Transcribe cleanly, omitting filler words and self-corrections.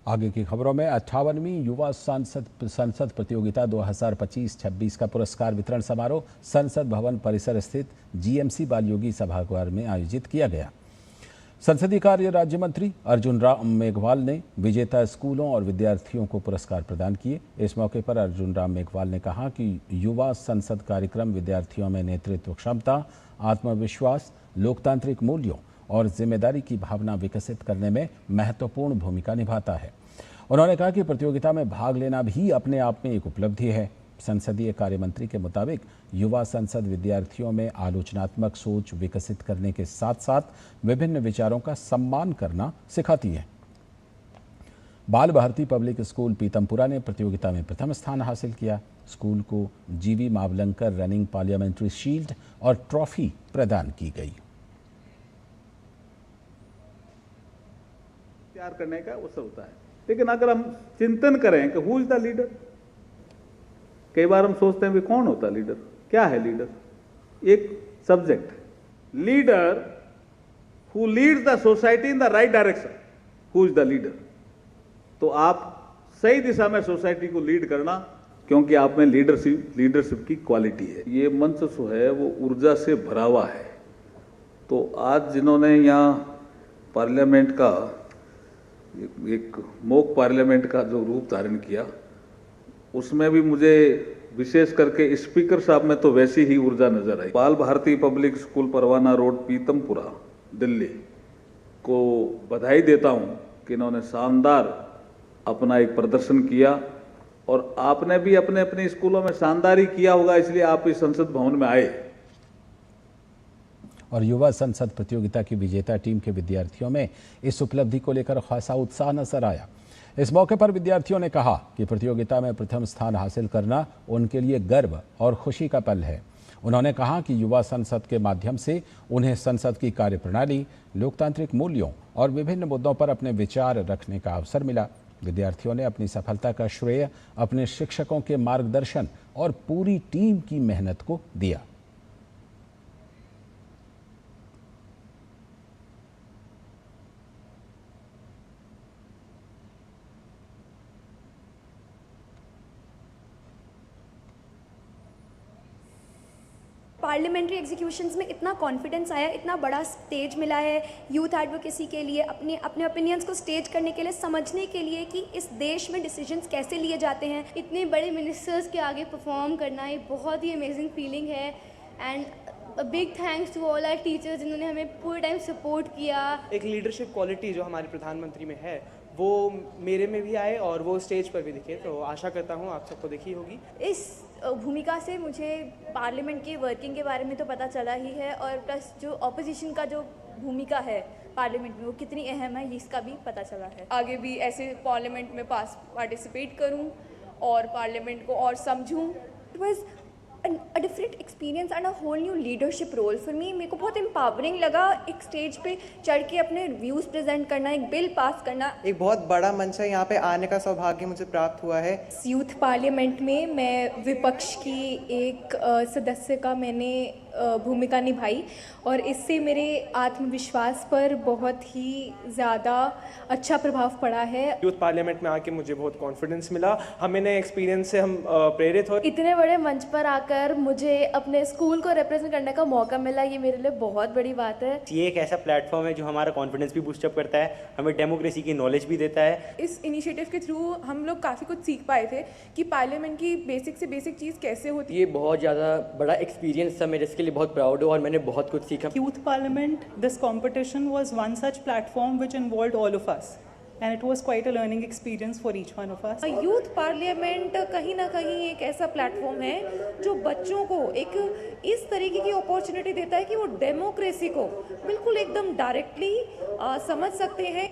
आगे की खबरों में 58वीं युवा संसद प्रतियोगिता 2025-26 का पुरस्कार वितरण समारोह संसद भवन परिसर स्थित जीएमसी बालयोगी सभागार में आयोजित किया गया। संसदीय कार्य राज्य मंत्री अर्जुन राम मेघवाल ने विजेता स्कूलों और विद्यार्थियों को पुरस्कार प्रदान किए। इस मौके पर अर्जुन राम मेघवाल ने कहा कि युवा संसद कार्यक्रम विद्यार्थियों में नेतृत्व क्षमता, आत्मविश्वास, लोकतांत्रिक मूल्यों और जिम्मेदारी की भावना विकसित करने में महत्वपूर्ण भूमिका निभाता है। उन्होंने कहा कि प्रतियोगिता में भाग लेना भी अपने आप में एक उपलब्धि है। संसदीय कार्य मंत्री के मुताबिक युवा संसद विद्यार्थियों में आलोचनात्मक सोच विकसित करने के साथ साथ विभिन्न विचारों का सम्मान करना सिखाती है। बाल भारती पब्लिक स्कूल पीतमपुरा ने प्रतियोगिता में प्रथम स्थान हासिल किया। स्कूल को जीवी मावलंकर रनिंग पार्लियामेंट्री शील्ड और ट्रॉफी प्रदान की गई। तैयार करने का अवसर होता है, लेकिन अगर हम चिंतन करें कि हु इज द लीडर, कई बार हम सोचते हैं भी कौन होता है लीडर, क्या है लीडर? एक सब्जेक्ट है leader who leads the society in the right direction, who is the leader. तो आप सही दिशा में सोसाइटी को लीड करना, क्योंकि आप में लीडरशिप की क्वालिटी है। ये मंच जो है वो ऊर्जा से भरा हुआ है। तो आज जिन्होंने यहाँ पार्लियामेंट का एक मॉक पार्लियामेंट का जो रूप धारण किया, उसमें भी मुझे विशेष करके स्पीकर साहब में तो वैसी ही ऊर्जा नजर आई। बाल भारती पब्लिक स्कूल परवाना रोड पीतमपुरा दिल्ली को बधाई देता हूं कि इन्होंने शानदार अपना एक प्रदर्शन किया और आपने भी अपने अपने स्कूलों में शानदार ही किया होगा, इसलिए आप इस संसद भवन में आए। और युवा संसद प्रतियोगिता की विजेता टीम के विद्यार्थियों में इस उपलब्धि को लेकर खासा उत्साह नजर आया। इस मौके पर विद्यार्थियों ने कहा कि प्रतियोगिता में प्रथम स्थान हासिल करना उनके लिए गर्व और खुशी का पल है। उन्होंने कहा कि युवा संसद के माध्यम से उन्हें संसद की कार्यप्रणाली, लोकतांत्रिक मूल्यों और विभिन्न मुद्दों पर अपने विचार रखने का अवसर मिला। विद्यार्थियों ने अपनी सफलता का श्रेय अपने शिक्षकों के मार्गदर्शन और पूरी टीम की मेहनत को दिया। पार्लियामेंट्री एग्जीक्यूशंस में इतना कॉन्फिडेंस आया, इतना बड़ा स्टेज मिला है यूथ एडवोकेसी के लिए, अपने ओपिनियंस को स्टेज करने के लिए, समझने के लिए कि इस देश में डिसीजंस कैसे लिए जाते हैं। इतने बड़े मिनिस्टर्स के आगे परफॉर्म करना एक बहुत ही अमेजिंग फीलिंग है। And big thanks to all our teachers जिन्होंने हमें पूरे टाइम सपोर्ट किया। एक लीडरशिप क्वालिटी जो हमारे प्रधानमंत्री में है वो मेरे में भी आए और वो स्टेज पर भी दिखे, तो आशा करता हूँ आप सबको दिखी होगी। इस भूमिका से मुझे पार्लियामेंट की वर्किंग के बारे में तो पता चला ही है, और प्लस जो ऑपोजिशन का जो भूमिका है पार्लियामेंट में वो कितनी अहम है इसका भी पता चला है। आगे भी ऐसे पार्लियामेंट में पार्टिसिपेट करूं और पार्लियामेंट को और समझूं। It was a different experience and a whole new leadership role for me। मेरे को बहुत empowering लगा एक स्टेज पे चढ़ के अपने व्यूज़ प्रेजेंट करना, एक बिल पास करना। एक बहुत बड़ा मंच है, यहाँ पे आने का सौभाग्य मुझे प्राप्त हुआ है। यूथ पार्लियामेंट में मैं विपक्ष की एक सदस्य का मैंने भूमिका निभाई और इससे मेरे आत्मविश्वास पर बहुत ही ज़्यादा अच्छा प्रभाव पड़ा है। यूथ पार्लियामेंट में आके मुझे बहुत कॉन्फिडेंस मिला। हमें नए एक्सपीरियंस से हम प्रेरित हो। इतने बड़े मंच पर आकर मुझे अपने स्कूल को रिप्रेजेंट करने का मौका मिला, ये मेरे लिए बहुत बड़ी बात है। ये एक ऐसा प्लेटफॉर्म है जो हमारा कॉन्फिडेंस भी बूस्टअप करता है, हमें डेमोक्रेसी की नॉलेज भी देता है। इस इनिशिएटिव के थ्रू हम लोग काफ़ी कुछ सीख पाए थे कि पार्लियामेंट की बेसिक से बेसिक चीज़ कैसे होती है। ये बहुत ज़्यादा बड़ा एक्सपीरियंस था मेरे, इसके लिए बहुत प्राउड हूँ और मैंने बहुत कुछ सीखा। Youth Parliament, this competition was one such platform which involved all of us, and it was quite a learning experience for each one of us. Youth parliament कहीं ना कहीं एक ऐसा प्लेटफॉर्म है जो बच्चों को एक इस तरीके की अपॉर्चुनिटी देता है कि वो डेमोक्रेसी को बिल्कुल एकदम डायरेक्टली समझ सकते हैं।